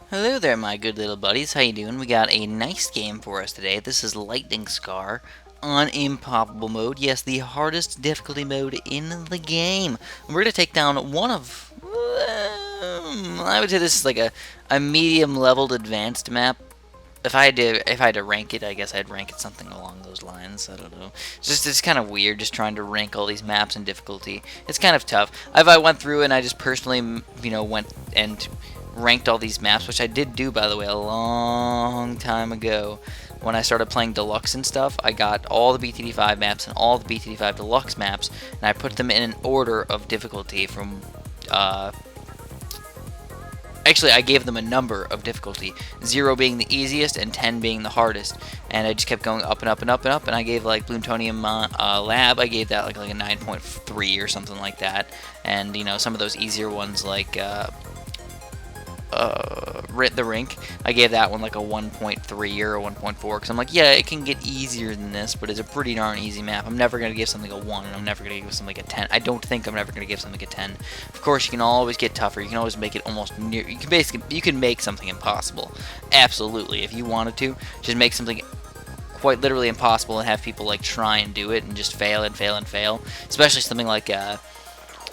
Hello there, my good little buddies. How you doing? We got a nice game for us today. This is Lightning Scar on Impoppable Mode. Yes, the hardest difficulty mode in the game. We're going to take down one of... I would say this is like a medium-leveled advanced map. If I had to rank it, I guess I'd rank it something along those lines. I don't know. It's kind of weird just trying to rank all these maps in difficulty. It's kind of tough. If I went through and I just personally, went and ranked all these maps, which I did do, by the way, a long time ago. When I started playing Deluxe and stuff, I got all the BTD5 maps and all the BTD5 Deluxe maps, and I put them in an order of difficulty from... Actually, I gave them a number of difficulty, 0 being the easiest and 10 being the hardest, and I just kept going up and up and up and up, and I gave like Bloontonium Lab, I gave that like a 9.3 or something like that, and some of those easier ones like the Rink, I gave that one like a 1.3 or a 1.4 because I'm like, yeah, it can get easier than this, but it's a pretty darn easy map. I'm never going to give something a 1, and I'm never going to give something a 10. I don't think I'm never going to give something a 10. Of course, you can always get tougher. You can always make it almost near. You can make something impossible. Absolutely, if you wanted to, just make something quite literally impossible and have people like try and do it and just fail and fail and fail. Especially something like an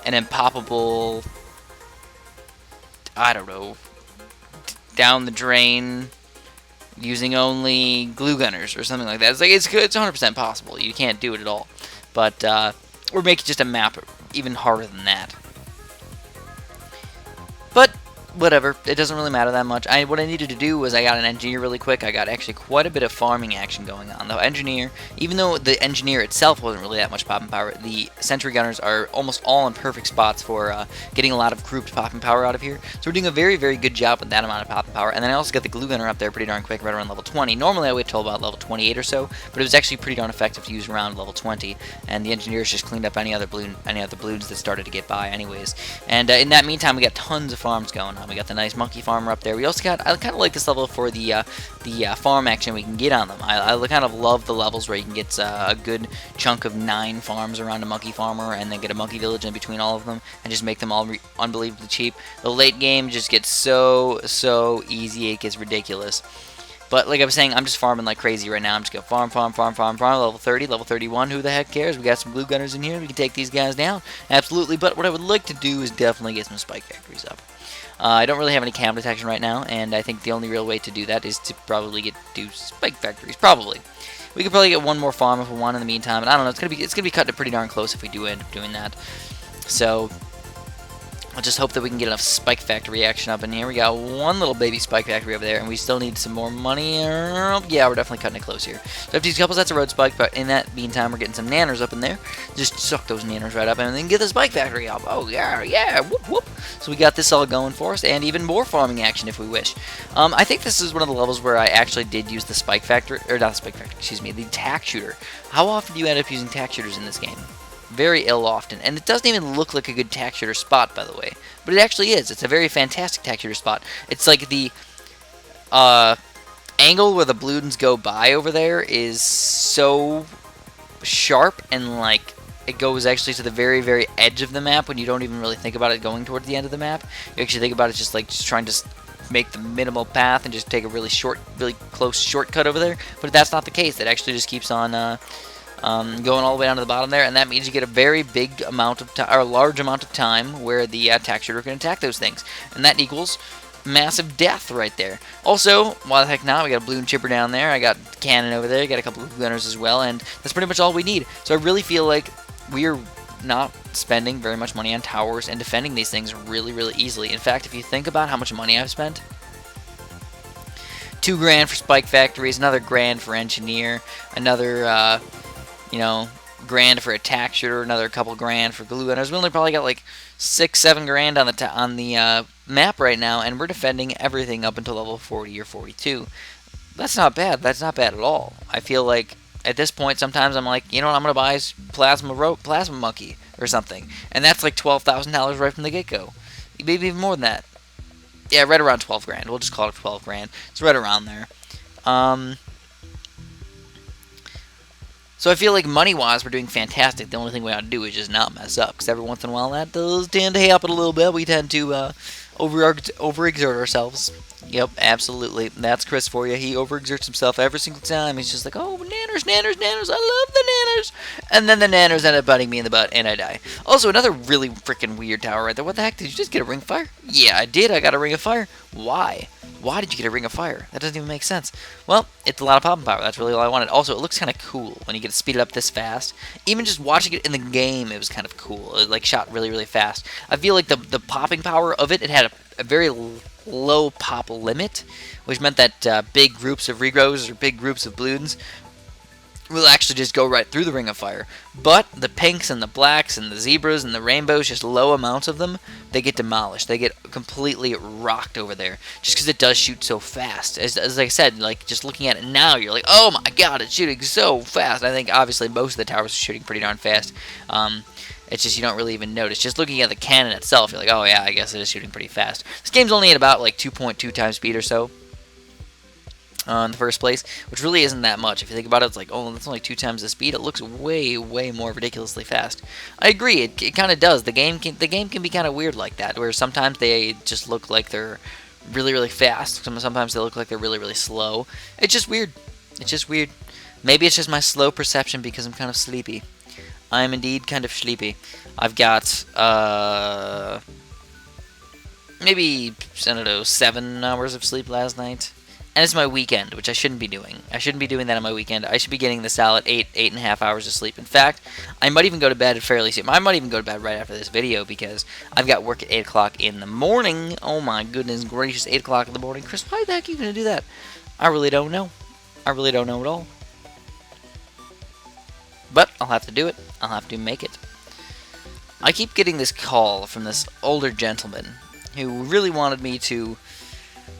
impoppable, I don't know, down the drain using only glue gunners or something like that. It's 100% possible. You can't do it at all. But or make just a map even harder than that. But whatever, it doesn't really matter that much. What I needed to do was I got an engineer really quick. I got actually quite a bit of farming action going on. The engineer, even though the engineer itself wasn't really that much popping power, the sentry gunners are almost all in perfect spots for getting a lot of grouped popping power out of here. So we're doing a very, very good job with that amount of popping power. And then I also got the glue gunner up there pretty darn quick, right around level 20. Normally I wait till about level 28 or so, but it was actually pretty darn effective to use around level 20. And the engineers just cleaned up any other balloons that started to get by anyways. And in that meantime, we got tons of farms going on. We got the nice monkey farmer up there. We also got, I kind of like this level for the farm action we can get on them. I kind of love the levels where you can get a good chunk of 9 farms around a monkey farmer and then get a monkey village in between all of them and just make them all unbelievably cheap. The late game just gets so easy, it gets ridiculous. But like I was saying, I'm just farming like crazy right now. I'm just going farm, level 30, level 31, who the heck cares? We got some blue gunners in here, we can take these guys down. Absolutely, but what I would like to do is definitely get some spike factories up. I don't really have any cam detection right now, and I think the only real way to do that is to probably do spike factories. Probably. We could probably get one more farm if we want in the meantime, and I don't know. It's gonna be cutting it pretty darn close if we do end up doing that. So I'll just hope that we can get enough spike factory action up in here. We got one little baby spike factory over there, and we still need some more money. Yeah, we're definitely cutting it close here. So I have to use a couple sets of road spike, but in that meantime, we're getting some nanners up in there. Just suck those nanners right up, and then get the spike factory up. Oh, yeah, whoop, whoop. So we got this all going for us, and even more farming action if we wish. I think this is one of the levels where I actually did use the spike factory, or not the spike factory, excuse me, the tack shooter. How often do you end up using tack shooters in this game? Very ill often, and it doesn't even look like a good tack shooter spot, by the way, but it actually is. It's a very fantastic tack shooter spot. It's like the angle where the balloons go by over there is so sharp, and like it goes actually to the very, very edge of the map when you don't even really think about it going towards the end of the map. You actually think about it just trying to make the minimal path and just take a really close shortcut over there, but that's not the case. It actually just keeps on going all the way down to the bottom there, and that means you get a very big amount of time, or a large amount of time, where the tack shooter can attack those things, and that equals massive death right there. Also, why the heck not? We got a balloon chipper down there. I got cannon over there. Got a couple of gunners as well, and that's pretty much all we need. So I really feel like we are not spending very much money on towers and defending these things really, really easily. In fact, if you think about how much money I've spent, $2 grand for spike factories, another grand for engineer, another grand for a tack shooter, another couple grand for glue gunners. We only probably got like 6-7 grand on the map right now, and we're defending everything up until level 40 or 42. That's not bad. That's not bad at all. I feel like at this point sometimes I'm like, you know what, I'm gonna buy plasma monkey or something, and that's like $12,000 right from the get-go. Maybe even more than that. Yeah, right around 12 grand. We'll just call it 12 grand. It's right around there. So I feel like money-wise, we're doing fantastic. The only thing we ought to do is just not mess up, because every once in a while that does tend to happen a little bit. We tend to overexert ourselves. Yep, absolutely. That's Chris for you. He overexerts himself every single time. He's just like, oh, nanners, nanners, nanners. I love the nanners. And then the nanners end up biting me in the butt, and I die. Also, another really freaking weird tower right there. What the heck? Did you just get a ring of fire? Yeah, I did. I got a ring of fire. Why? Why did you get a ring of fire? That doesn't even make sense. Well, it's a lot of popping power. That's really all I wanted. Also, it looks kind of cool when you get to speed it up this fast. Even just watching it in the game, it was kind of cool. It like shot really, really fast. I feel like the popping power of it, it had a very low pop limit, which meant that big groups of regrows or big groups of Bloons will actually just go right through the ring of fire. But the pinks and the blacks and the zebras and the rainbows, just low amounts of them, they get demolished. They get completely rocked over there just because it does shoot so fast. As I said, like just looking at it now, you're like, oh my god, it's shooting so fast. I think obviously most of the towers are shooting pretty darn fast. It's just you don't really even notice. Just looking at the cannon itself, you're like, oh yeah, I guess it is shooting pretty fast. This game's only at about like 2.2 times speed or so. In the first place, which really isn't that much. If you think about it, it's like, oh, that's only 2 times the speed. It looks way, way more ridiculously fast. I agree, it kind of does. The game can be kind of weird like that, where sometimes they just look like they're really, really fast. Sometimes they look like they're really, really slow. It's just weird. It's just weird. Maybe it's just my slow perception because I'm kind of sleepy. I am indeed kind of sleepy. I've got, maybe, I don't know, 7 hours of sleep last night. And it's my weekend, which I shouldn't be doing. I shouldn't be doing that on my weekend. I should be getting the solid 8.5 hours of sleep. In fact, I might even go to bed fairly soon. I might even go to bed right after this video because I've got work at 8 o'clock in the morning. Oh my goodness gracious, 8 o'clock in the morning. Chris, why the heck are you going to do that? I really don't know. I really don't know at all. But I'll have to do it. I'll have to make it. I keep getting this call from this older gentleman who really wanted me to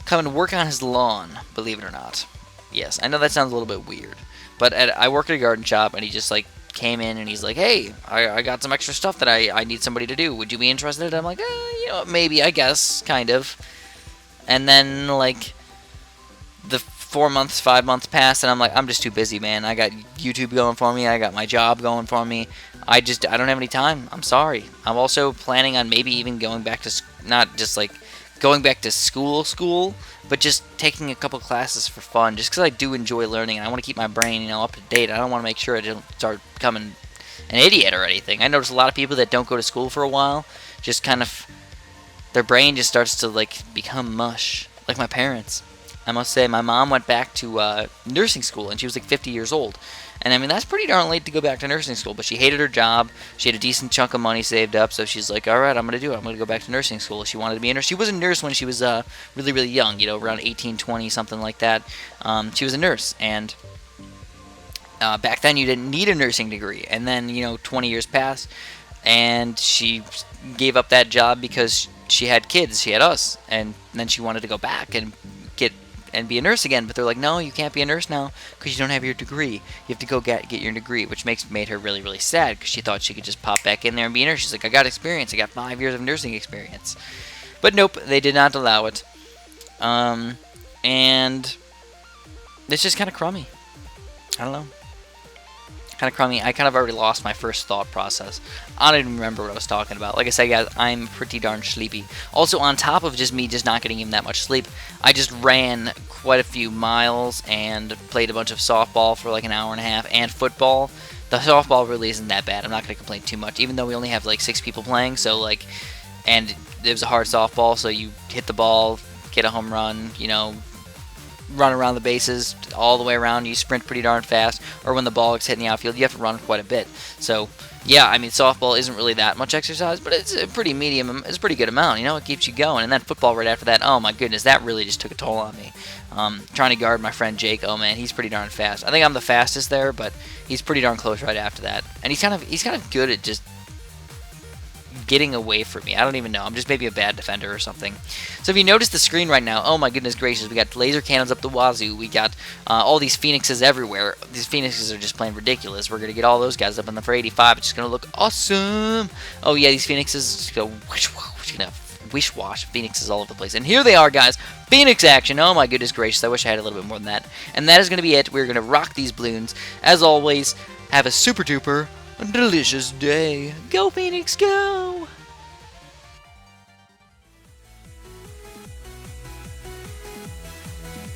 come and work on his lawn, believe it or not. Yes, I know that sounds a little bit weird, but I work at a garden shop, and he just like came in and he's like, hey, I got some extra stuff that I need somebody to do. Would you be interested? I'm like, you know, maybe, I guess, kind of. And then like the 4 months, 5 months passed, and I'm like, I'm just too busy, man. I got YouTube going for me. I got my job going for me. I don't have any time. I'm sorry. I'm also planning on maybe even going back to, not just like going back to school, but just taking a couple classes for fun, just because I do enjoy learning, and I want to keep my brain, you know, up to date. I don't want to make sure I don't start becoming an idiot or anything. I notice a lot of people that don't go to school for a while, just kind of, their brain just starts to, like, become mush, like my parents. I must say, my mom went back to nursing school, and she was like 50 years old. And I mean, that's pretty darn late to go back to nursing school, but she hated her job. She had a decent chunk of money saved up, so she's like, all right, I'm going to do it. I'm going to go back to nursing school. She wanted to be a nurse. She was a nurse when she was really, really young, you know, around 18, 20, something like that. She was a nurse, and back then you didn't need a nursing degree. And then, you know, 20 years passed, and she gave up that job because she had kids. She had us, and then she wanted to go back and be a nurse again, but they're like, no, you can't be a nurse now because you don't have your degree. You have to go get your degree, which made her really, really sad because she thought she could just pop back in there and be a nurse. She's like, I got experience. I got 5 years of nursing experience. But nope, they did not allow it. And it's just kind of crummy. I don't know. Kind of crummy. I kind of already lost my first thought process. I don't even remember what I was talking about. Like I said, guys, I'm pretty darn sleepy. Also, on top of just me just not getting even that much sleep, I just ran quite a few miles and played a bunch of softball for like an hour and a half, and football. The softball really isn't that bad. I'm not going to complain too much, even though we only have like 6 people playing. So like, and it was a hard softball, so you hit the ball, get a home run, you know, run around the bases all the way around. You sprint pretty darn fast, or when the ball gets hit in the outfield, you have to run quite a bit. So yeah, I mean, softball isn't really that much exercise, but it's a pretty medium, it's a pretty good amount, you know. It keeps you going. And then football right after that, oh my goodness, that really just took a toll on me. Trying to guard my friend Jake, oh man, he's pretty darn fast. I think I'm the fastest there, but he's pretty darn close right after that. And he's kind of good at just getting away from me. I don't even know. I'm just maybe a bad defender or something. So if you notice the screen right now, oh my goodness gracious, we got laser cannons up the wazoo. We got all these phoenixes everywhere. These phoenixes are just plain ridiculous. We're going to get all those guys up in the for 85. It's just going to look awesome. Oh yeah, these phoenixes just go wish-wash phoenixes all over the place. And here they are, guys. Phoenix action. Oh my goodness gracious. I wish I had a little bit more than that. And that is going to be it. We're going to rock these Bloons. As always, have a super duper delicious day. Go Phoenix, go!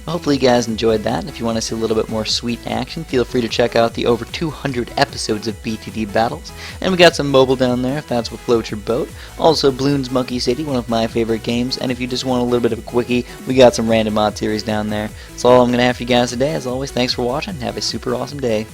Hopefully you guys enjoyed that. If you want to see a little bit more sweet action, feel free to check out the over 200 episodes of BTD Battles. And we got some mobile down there if that's what floats your boat. Also Bloons Monkey City, one of my favorite games. And if you just want a little bit of a quickie, we got some random mod series down there. That's all I'm going to have for you guys today. As always, thanks for watching. Have a super awesome day.